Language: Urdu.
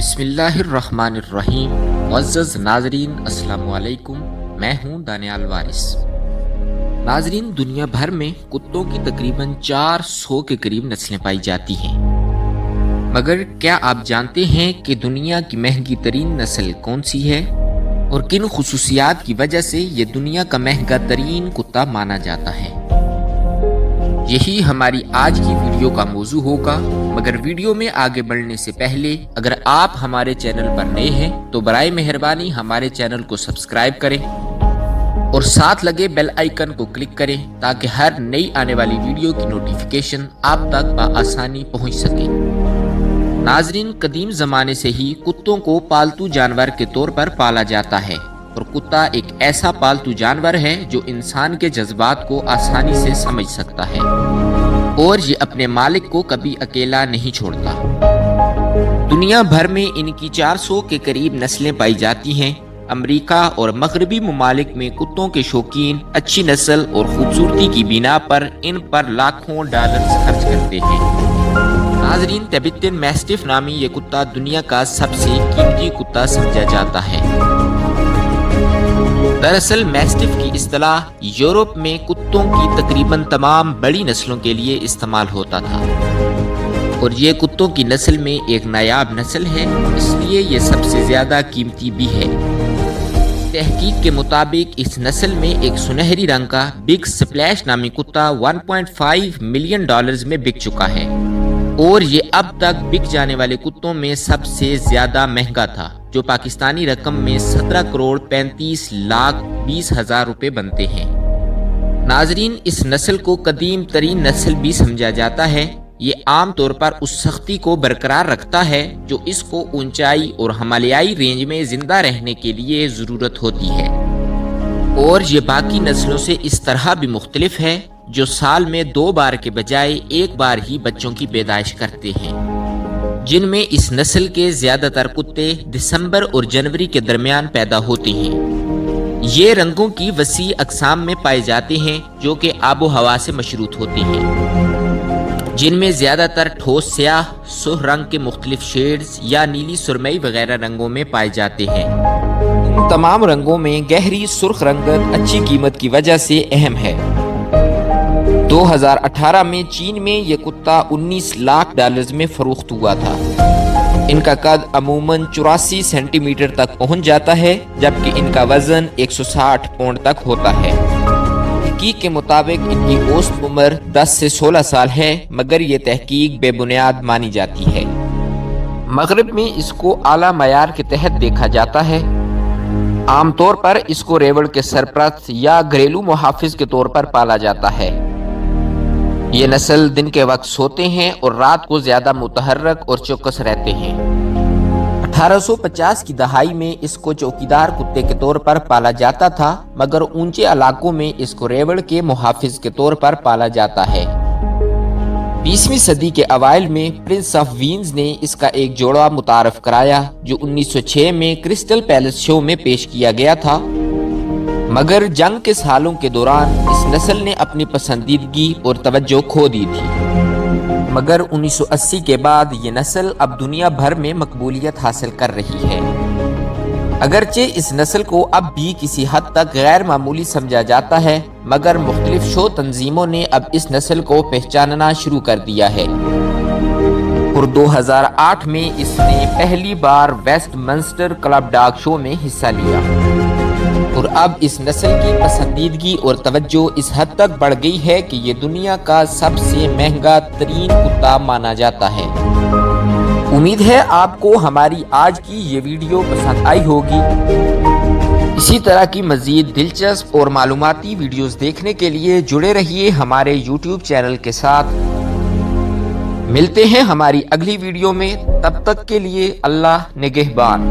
بسم اللہ الرحمن الرحیم۔ معزز ناظرین السلام علیکم، میں ہوں دانیال وارث۔ ناظرین، دنیا بھر میں کتوں کی تقریباً 400 کے قریب نسلیں پائی جاتی ہیں، مگر کیا آپ جانتے ہیں کہ دنیا کی مہنگی ترین نسل کون سی ہے اور کن خصوصیات کی وجہ سے یہ دنیا کا مہنگا ترین کتا مانا جاتا ہے؟ یہی ہماری آج کی ویڈیو کا موضوع ہوگا، مگر ویڈیو میں آگے بڑھنے سے پہلے اگر آپ ہمارے چینل پر نئے ہیں تو برائے مہربانی ہمارے چینل کو سبسکرائب کریں اور ساتھ لگے بیل آئیکن کو کلک کریں تاکہ ہر نئی آنے والی ویڈیو کی نوٹیفیکیشن آپ تک بآسانی پہنچ سکے۔ ناظرین، قدیم زمانے سے ہی کتوں کو پالتو جانور کے طور پر پالا جاتا ہے، اور کتا ایک ایسا پالتو جانور ہے جو انسان کے جذبات کو آسانی سے سمجھ سکتا ہے اور یہ اپنے مالک کو کبھی اکیلا نہیں چھوڑتا۔ دنیا بھر میں ان کی 400 کے قریب نسلیں پائی جاتی ہیں۔ امریکہ اور مغربی ممالک میں کتوں کے شوقین اچھی نسل اور خوبصورتی کی بنا پر ان پر لاکھوں ڈالرز خرچ کرتے ہیں۔ ناظرین، ٹبیٹن میسٹف نامی یہ کتا دنیا کا سب سے قیمتی کتا سمجھا جاتا ہے۔ دراصل میسٹف کی اصطلاح یورپ میں کتوں کی تقریباً تمام بڑی نسلوں کے لیے استعمال ہوتا تھا، اور یہ کتوں کی نسل میں ایک نایاب نسل ہے، اس لیے یہ سب سے زیادہ قیمتی بھی ہے۔ تحقیق کے مطابق اس نسل میں ایک سنہری رنگ کا بگ سپلیش نامی کتا 1.5 ملین ڈالرز میں بک چکا ہے، اور یہ اب تک بک جانے والے کتوں میں سب سے زیادہ مہنگا تھا، جو پاکستانی رقم میں 17 کروڑ 35 لاکھ 20 ہزار روپے بنتے ہیں۔ ناظرین، اس نسل کو قدیم ترین نسل بھی سمجھا جاتا ہے۔ یہ عام طور پر اس سختی کو برقرار رکھتا ہے جو اس کو اونچائی اور ہمالیائی رینج میں زندہ رہنے کے لیے ضرورت ہوتی ہے، اور یہ باقی نسلوں سے اس طرح بھی مختلف ہے جو سال میں 2 بار کے بجائے 1 بار ہی بچوں کی پیدائش کرتے ہیں، جن میں اس نسل کے زیادہ تر کتے دسمبر اور جنوری کے درمیان پیدا ہوتے ہیں۔ یہ رنگوں کی وسیع اقسام میں پائے جاتے ہیں جو کہ آب و ہوا سے مشروط ہوتے ہیں، جن میں زیادہ تر ٹھوس سیاہ، سرخ رنگ کے مختلف شیڈز یا نیلی سرمئی وغیرہ رنگوں میں پائے جاتے ہیں۔ ان تمام رنگوں میں گہری سرخ رنگت اچھی قیمت کی وجہ سے اہم ہے۔ 2018 میں چین میں یہ کتا 19 لاکھ ڈالرز میں فروخت ہوا تھا۔ ان کا قد عموماً 84 سینٹی میٹر تک پہنچ جاتا ہے، جبکہ ان کا وزن 160 پاؤنڈ تک ہوتا ہے۔ تحقیق کے مطابق ان کی اوسط عمر 10 سے 16 سال ہے، مگر یہ تحقیق بے بنیاد مانی جاتی ہے۔ مغرب میں اس کو اعلیٰ معیار کے تحت دیکھا جاتا ہے۔ عام طور پر اس کو ریوڑ کے سرپرست یا گھریلو محافظ کے طور پر پالا جاتا ہے۔ یہ نسل دن کے وقت سوتے ہیں اور رات کو زیادہ متحرک اور چوکس رہتے ہیں۔ 1850 کی دہائی میں اس کو چوکیدار کتے کے طور پر پالا جاتا تھا، مگر اونچے علاقوں میں اس کو ریوڑ کے محافظ کے طور پر پالا جاتا ہے۔ 20ویں صدی کے اوائل میں پرنس آف وینز نے اس کا ایک جوڑا متعارف کرایا جو 1906 میں کرسٹل پیلس شو میں پیش کیا گیا تھا، مگر جنگ کے سالوں کے دوران اس نسل نے اپنی پسندیدگی اور توجہ کھو دی تھی، مگر 1980 کے بعد یہ نسل اب دنیا بھر میں مقبولیت حاصل کر رہی ہے۔ اگرچہ اس نسل کو اب بھی کسی حد تک غیر معمولی سمجھا جاتا ہے، مگر مختلف شو تنظیموں نے اب اس نسل کو پہچاننا شروع کر دیا ہے، اور 2008 میں اس نے پہلی بار ویسٹ منسٹر کلب ڈاگ شو میں حصہ لیا، اور اب اس نسل کی پسندیدگی اور توجہ اس حد تک بڑھ گئی ہے کہ یہ دنیا کا سب سے مہنگا ترین کتا مانا جاتا ہے۔ امید ہے آپ کو ہماری آج کی یہ ویڈیو پسند آئی ہوگی۔ اسی طرح کی مزید دلچسپ اور معلوماتی ویڈیوز دیکھنے کے لیے جڑے رہیے ہمارے YouTube چینل کے ساتھ۔ ملتے ہیں ہماری اگلی ویڈیو میں، تب تک کے لیے اللہ نگہبان۔